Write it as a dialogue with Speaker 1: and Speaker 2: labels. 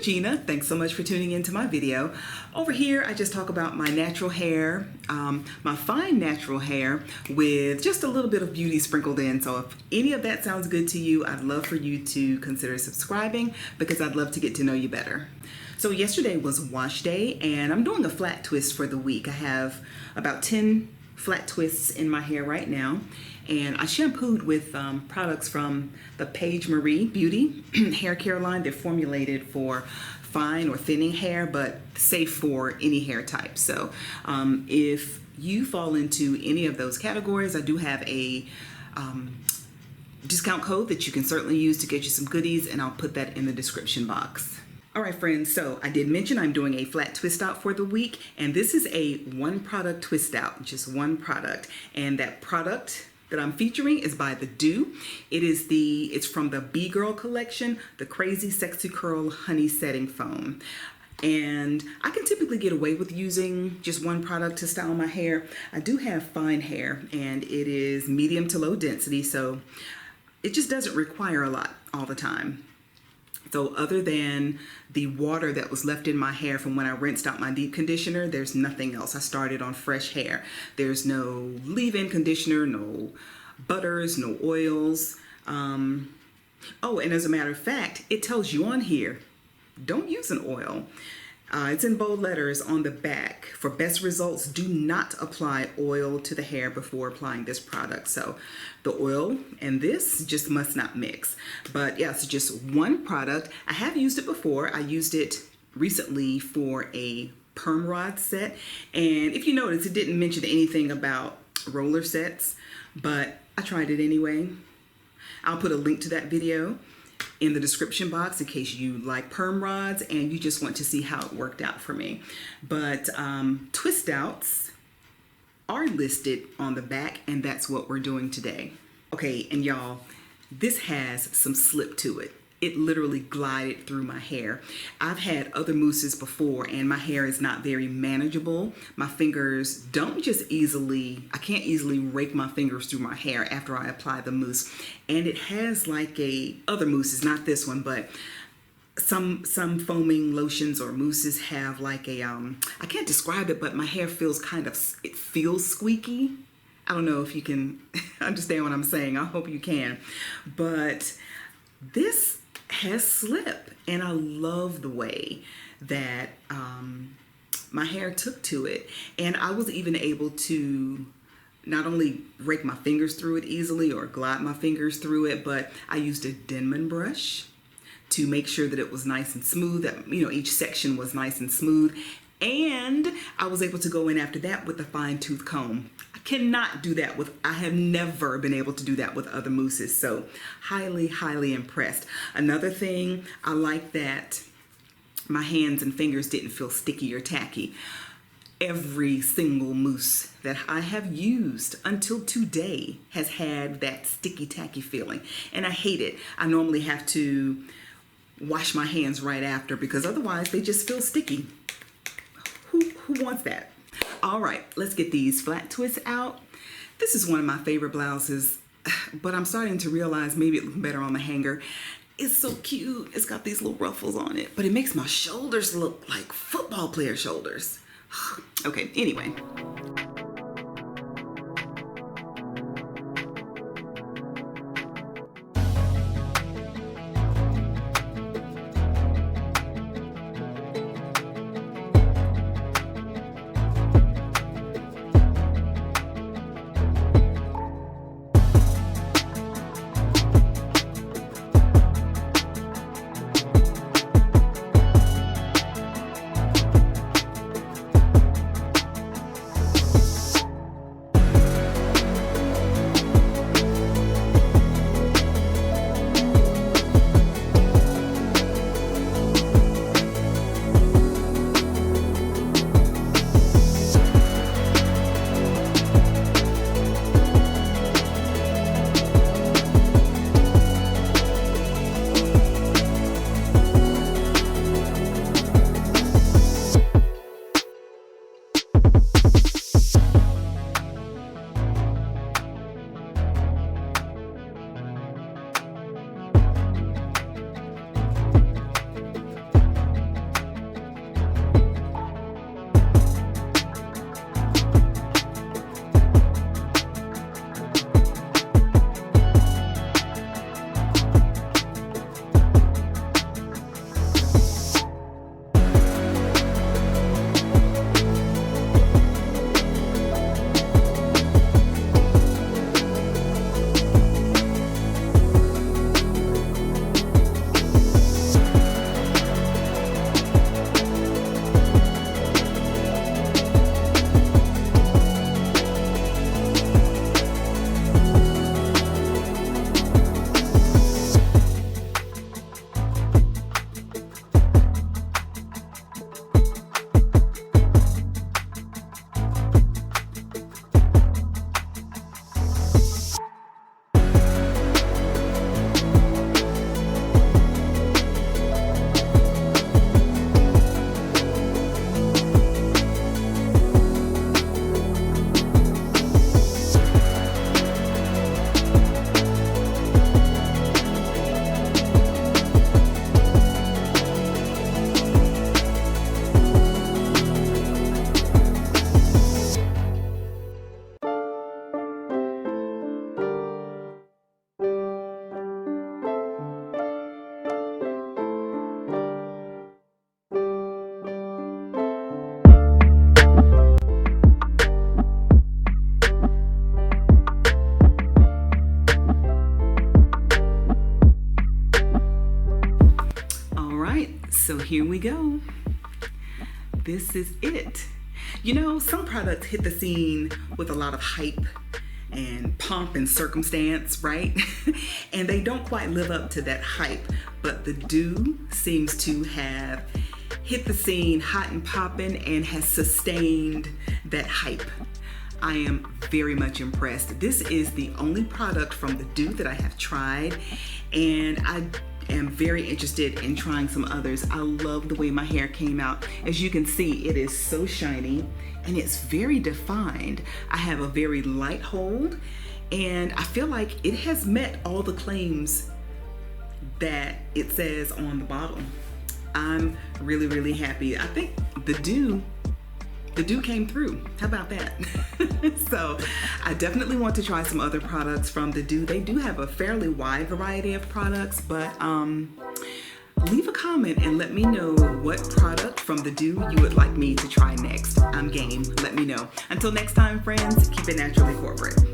Speaker 1: Gina. Thanks so much for tuning into my video. Over here, I just talk about my natural hair, my fine natural hair with just a little bit of beauty sprinkled in. So if any of that sounds good to you, I'd love for you to consider subscribing because I'd love to get to know you better. So yesterday was wash day and I'm doing a flat twist for the week. I have about 10 flat twists in my hair right now. And I shampooed with products from the Paige Beauty hair care line. They're formulated for fine or thinning hair, but safe for any hair type. So if you fall into any of those categories, I do have a discount code that you can certainly use to get you some goodies, and I'll put that in the description box. All right, friends, so I did mention I'm doing a flat twist out for the week, and this is a one product twist out, just one product. And that product that I'm featuring is by the Doux. It's from the B-Girl collection, the Crazy Sexy Curl Honey Setting Foam. And I can typically get away with using just one product to style my hair. I do have fine hair and it is medium to low density, so it just doesn't require a lot all the time. So other than the water that was left in my hair from when I rinsed out my deep conditioner, there's nothing else. I started on fresh hair. There's no leave-in conditioner, no butters, no oils. Oh, and as a matter of fact, it tells you on here, don't use an oil. It's in bold letters on the back. For best results, do not apply oil to the hair before applying this product. So the oil and this just must not mix. But yeah, it's just one product. I have used it before. I used it recently for a perm rod set. And if you notice, it didn't mention anything about roller sets, but I tried it anyway. I'll put a link to that video in the description box in case you like perm rods and you just want to see how it worked out for me. But twist outs are listed on the back, and that's what we're doing today. Okay, and y'all, this has some slip to it. It literally glided through my hair. I've had other mousses before and my hair is not very manageable. My fingers don't just I can't easily rake my fingers through my hair after I apply the mousse. And it has like other mousses, not this one, but some foaming lotions or mousses have like I can't describe it, but my hair feels it feels squeaky. I don't know if you can understand what I'm saying. I hope you can. But this has slip, and I love the way that my hair took to it. And I was even able to not only rake my fingers through it easily or glide my fingers through it, but I used a Denman brush to make sure that it was nice and smooth, that each section was nice and smooth. And I was able to go in after that with a fine tooth comb. Cannot do that I have never been able to do that with other mousses, so highly, highly impressed. Another thing, I like that my hands and fingers didn't feel sticky or tacky. Every single mousse that I have used until today has had that sticky, tacky feeling, and I hate it. I normally have to wash my hands right after because otherwise they just feel sticky. Who wants that? All right, let's get these flat twists out. This is one of my favorite blouses, but I'm starting to realize maybe it looks better on the hanger. It's so cute. It's got these little ruffles on it, but it makes my shoulders look like football player shoulders. Okay, anyway. So here we go. This is it. You know, some products hit the scene with a lot of hype and pomp and circumstance, right? And they don't quite live up to that hype, but the Doux seems to have hit the scene hot and popping and has sustained that hype. I am very much impressed. This is the only product from the Doux that I have tried, and I am very interested in trying some others. I love the way my hair came out. As you can see, it is so shiny and it's very defined. I have a very light hold, and I feel like it has met all the claims that it says on the bottle. I'm really, really happy. I think the Doux came through. How about that? So I definitely want to try some other products from the Doux. They do have a fairly wide variety of products, but leave a comment and let me know what product from the Doux you would like me to try next. I'm game. Let me know. Until next time, friends, keep it naturally corporate.